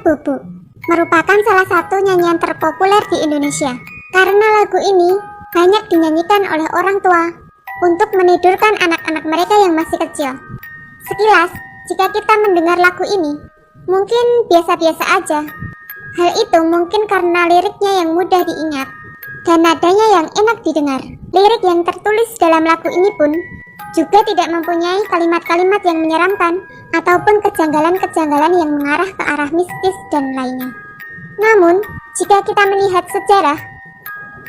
Bubuk merupakan salah satu nyanyian terpopuler di Indonesia karena lagu ini banyak dinyanyikan oleh orang tua untuk menidurkan anak-anak mereka yang masih kecil. Sekilas, jika kita mendengar lagu ini, mungkin biasa-biasa aja. Hal itu mungkin karena liriknya yang mudah diingat dan nadanya yang enak didengar. Lirik yang tertulis dalam lagu ini pun juga tidak mempunyai kalimat-kalimat yang menyeramkan ataupun kejanggalan-kejanggalan yang mengarah ke arah mistis dan lainnya. Namun, jika kita melihat sejarah,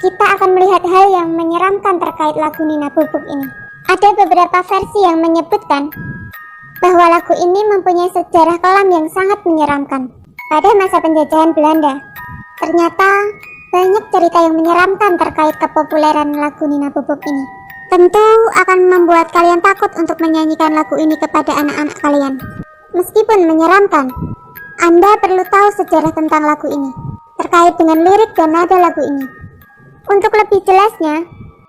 kita akan melihat hal yang menyeramkan terkait lagu Nina Bubuk ini. Ada beberapa versi yang menyebutkan bahwa lagu ini mempunyai sejarah kelam yang sangat menyeramkan. Pada masa penjajahan Belanda, ternyata banyak cerita yang menyeramkan terkait kepopuleran lagu Nina Bubuk ini. Tentu akan membuat kalian takut untuk menyanyikan lagu ini kepada anak-anak kalian. Meskipun menyeramkan, Anda perlu tahu sejarah tentang lagu ini, terkait dengan lirik dan nada lagu ini. Untuk lebih jelasnya,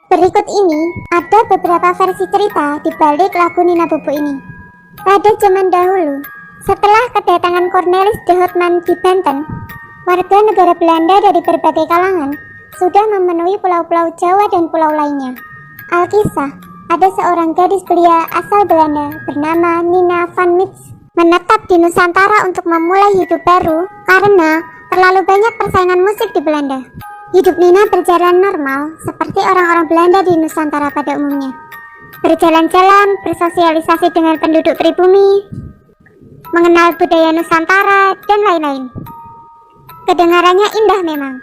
berikut ini ada beberapa versi cerita di balik lagu Nina Bubuk ini. Pada zaman dahulu, setelah kedatangan Cornelis de Houtman di Banten, warga negara Belanda dari berbagai kalangan sudah memenuhi pulau-pulau Jawa dan pulau lainnya. Alkisah, ada seorang gadis belia asal Belanda bernama Nina van Mits menetap di Nusantara untuk memulai hidup baru karena terlalu banyak persaingan musik di Belanda. Hidup Nina berjalan normal seperti orang-orang Belanda di Nusantara pada umumnya. Berjalan-jalan, bersosialisasi dengan penduduk pribumi, mengenal budaya Nusantara, dan lain-lain. Kedengarannya indah memang,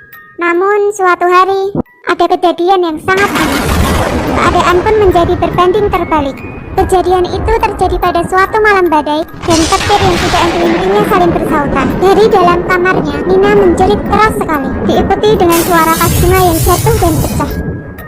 namun suatu hari ada kejadian yang sangat aneh. Keadaan pun menjadi berbanding terbalik. Kejadian itu terjadi pada suatu malam badai dan petir yang tidak henti-hentinya saling bersautan. Dari dalam kamarnya, Nina menjerit keras sekali, diikuti dengan suara kas bunga yang jatuh dan pecah.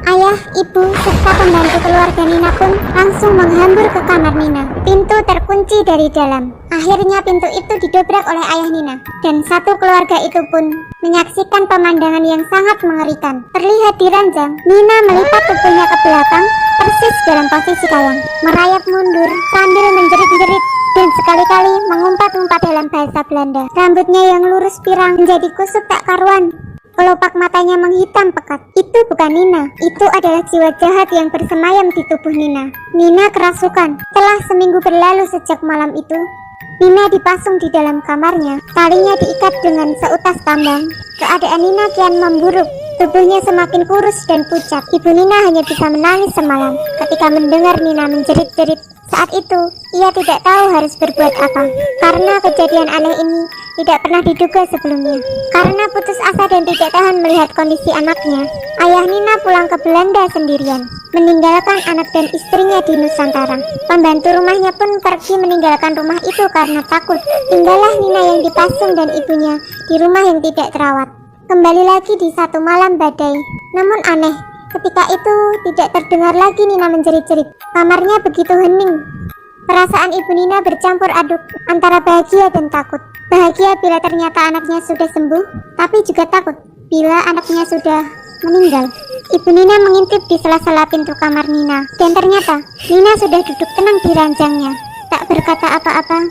Ayah, ibu, serta pembantu keluarga Nina pun langsung menghambur ke kamar Nina. Pintu terkunci dari dalam. Akhirnya pintu itu didobrak oleh ayah Nina, dan satu keluarga itu pun menyaksikan pemandangan yang sangat mengerikan. Terlihat di ranjang, Nina melipat tubuhnya ke belakang, persis dalam posisi kayang, merayap mundur sambil menjerit-jerit dan sekali-kali mengumpat-umpat dalam bahasa Belanda. Rambutnya yang lurus pirang menjadi kusut tak karuan. Kelopak matanya menghitam pekat. Itu bukan Nina, itu adalah jiwa jahat yang bersemayam di tubuh Nina. Nina kerasukan. Telah seminggu berlalu sejak malam itu, Nina dipasung di dalam kamarnya. Talinya diikat dengan seutas tambang. Keadaan Nina kian memburuk. Tubuhnya semakin kurus dan pucat. Ibu Nina hanya bisa menangis semalam ketika mendengar Nina menjerit-jerit. Saat itu, ia tidak tahu harus berbuat apa, karena kejadian aneh ini tidak pernah diduga sebelumnya. Karena putus asa dan tidak tahan melihat kondisi anaknya, ayah Nina pulang ke Belanda sendirian, meninggalkan anak dan istrinya di Nusantara. Pembantu rumahnya pun pergi meninggalkan rumah itu karena takut. Tinggallah Nina yang dipasung dan ibunya di rumah yang tidak terawat. Kembali lagi di satu malam badai. Namun aneh, ketika itu tidak terdengar lagi Nina menjerit-jerit. Kamarnya begitu hening. Perasaan ibu Nina bercampur aduk antara bahagia dan takut. Bahagia bila ternyata anaknya sudah sembuh, tapi juga takut bila anaknya sudah meninggal. Ibu Nina mengintip di sela-sela pintu kamar Nina, dan ternyata Nina sudah duduk tenang di ranjangnya, tak berkata apa-apa.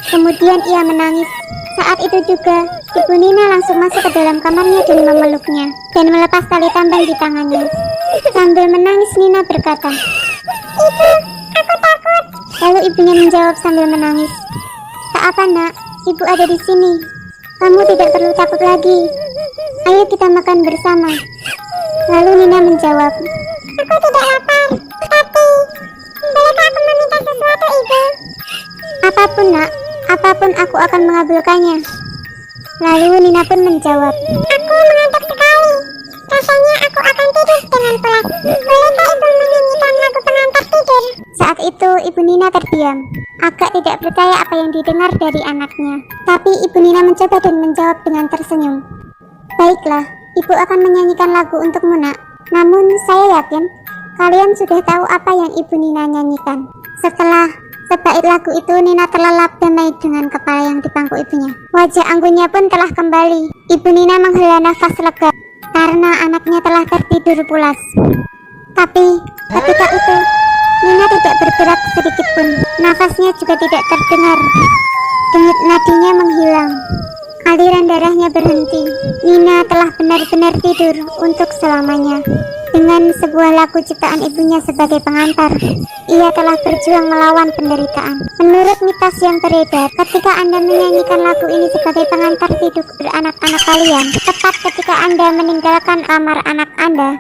Kemudian ia menangis. Saat itu juga, ibu Nina langsung masuk ke dalam kamarnya dan memeluknya, dan melepas tali tambang di tangannya. Sambil menangis, Nina berkata, "Ibu, aku takut." Lalu ibunya menjawab sambil menangis, "Tak apa nak, ibu ada di sini. Kamu tidak perlu takut lagi. Ayo kita makan bersama." Lalu Nina menjawab, "Aku tidak lapar, tapi bolehkah aku meminta sesuatu, ibu?" "Apapun nak, apapun aku akan mengabulkannya." Lalu Nina pun menjawab, "Aku mengantuk sekali. Rasanya aku akan tidur dengan pulas. Bolehkah ibu menyanyikan lagu pengantar tidur?" Saat itu ibu Nina terdiam, agak tidak percaya apa yang didengar dari anaknya. Tapi ibu Nina mencoba dan menjawab dengan tersenyum, "Baiklah, ibu akan menyanyikan lagu untukmu nak. Namun saya yakin kalian sudah tahu apa yang ibu Nina nyanyikan." Setelah sebait lagu itu, Nina terlelap damai dengan kepala yang dipangku ibunya. Wajah anggunnya pun telah kembali. Ibu Nina menghela nafas lega karena anaknya telah tertidur pulas. Tapi ketika itu Nina tidak bergerak sedikit pun. Nafasnya juga tidak terdengar. Denyut nadinya menghilang. darahnya berhenti. Nina telah benar-benar tidur untuk selamanya. Dengan sebuah lagu ciptaan ibunya sebagai pengantar, ia telah berjuang melawan penderitaan. Menurut mitos yang beredar, ketika Anda menyanyikan lagu ini sebagai pengantar tidur anak-anak kalian, tepat ketika Anda meninggalkan kamar anak Anda,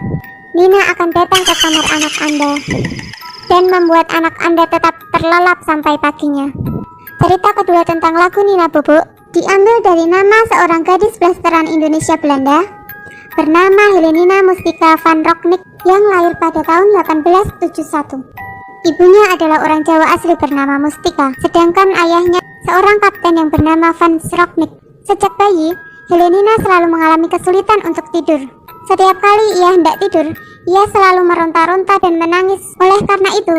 Nina akan datang ke kamar anak Anda dan membuat anak Anda tetap terlelap sampai paginya. Cerita kedua tentang lagu Nina Bobo diambil dari nama seorang gadis blasteran Indonesia Belanda bernama Helenina Mustika van Rocknik yang lahir pada tahun 1871. Ibunya adalah orang Jawa asli bernama Mustika, sedangkan ayahnya seorang kapten yang bernama Van Rocknik. Sejak bayi, Helenina selalu mengalami kesulitan untuk tidur. Setiap kali ia hendak tidur, ia selalu meronta-ronta dan menangis. Oleh karena itu,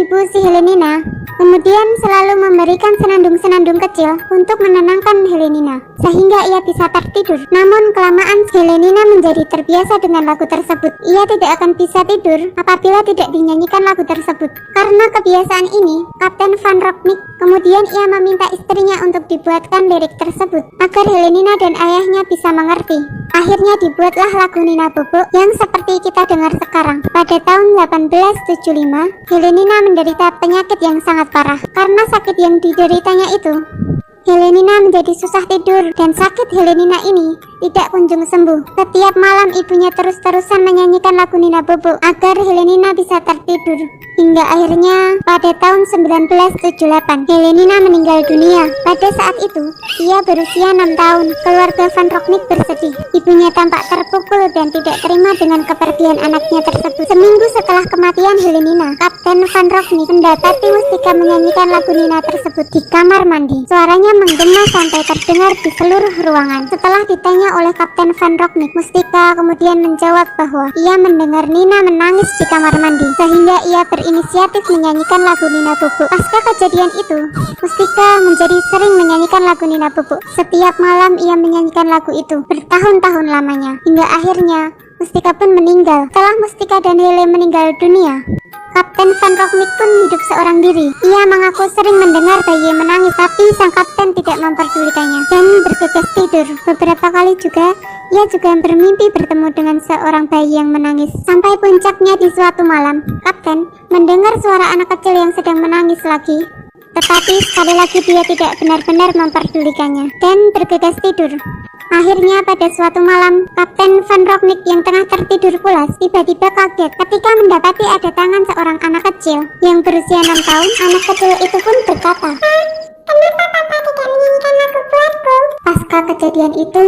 ibu si Helenina kemudian selalu memberikan senandung-senandung kecil untuk menenangkan Helenina, sehingga ia bisa tertidur. Namun kelamaan Helenina menjadi terbiasa dengan lagu tersebut. Ia tidak akan bisa tidur apabila tidak dinyanyikan lagu tersebut. Karena kebiasaan ini, Kapten Van Rocknik kemudian ia meminta istrinya untuk dibuatkan lirik tersebut agar Helenina dan ayahnya bisa mengerti. Akhirnya dibuatlah lagu Nina Bobo yang seperti kita dengar sekarang. Pada tahun 1875, Helenina menderita penyakit yang sangat parah. Karena sakit yang dideritanya itu, Helenina menjadi susah tidur dan sakit Helenina ini tidak kunjung sembuh. Setiap malam ibunya terus-terusan menyanyikan lagu Nina Bobo agar Helenina bisa tertidur. Hingga akhirnya pada tahun 1978 Helenina meninggal dunia. Pada saat itu ia berusia 6 tahun. Keluarga Van Rocknik bersedih. Ibunya tampak terpukul dan tidak terima dengan kepergian anaknya tersebut. Seminggu setelah kematian Helenina, Kapten Van Rocknik mendapati Mustika menyanyikan lagu Nina tersebut di kamar mandi. Suaranya menggema sampai terdengar di seluruh ruangan. Setelah ditanya oleh Kapten Van Rocknik, Mustika kemudian menjawab bahwa ia mendengar Nina menangis di kamar mandi, sehingga ia berinisiatif menyanyikan lagu Nina Bobo. Pasca kejadian itu, Mustika menjadi sering menyanyikan lagu Nina Bobo. Setiap malam ia menyanyikan lagu itu bertahun-tahun lamanya, hingga akhirnya Mustika pun meninggal. Setelah Mustika dan Hele meninggal dunia, Kapten Van Rocknik pun hidup seorang diri. Ia mengaku sering mendengar bayi menangis, tapi sang kapten tidak memperdulikannya dan bergegas tidur. Beberapa kali juga, ia juga bermimpi bertemu dengan seorang bayi yang menangis. Sampai puncaknya di suatu malam, Kapten mendengar suara anak kecil yang sedang menangis lagi. Tetapi sekali lagi dia tidak benar-benar memperdulikannya dan bergegas tidur. Akhirnya pada suatu malam, Kapten Van Rocknik yang tengah tertidur pulas tiba-tiba kaget ketika mendapati ada tangan seorang anak kecil yang berusia 6 tahun. Anak kecil itu pun berkata, "Kenapa papa tidak menyanyikan lagu buatku?" Pasca kejadian itu,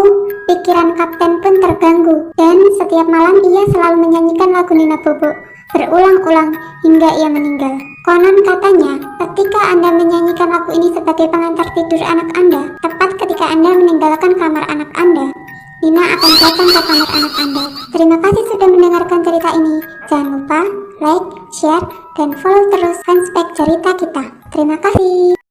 pikiran Kapten pun terganggu dan setiap malam ia selalu menyanyikan lagu Nina Bobo berulang-ulang hingga ia meninggal. Konon katanya, ketika Anda menyanyikan lagu ini sebagai pengantar tidur anak Anda, tepat ketika Anda meninggalkan kamar anak Anda, Nina akan datang ke kamar anak Anda. Terima kasih sudah mendengarkan cerita ini. Jangan lupa like, share, dan follow terus fanspage cerita kita. Terima kasih.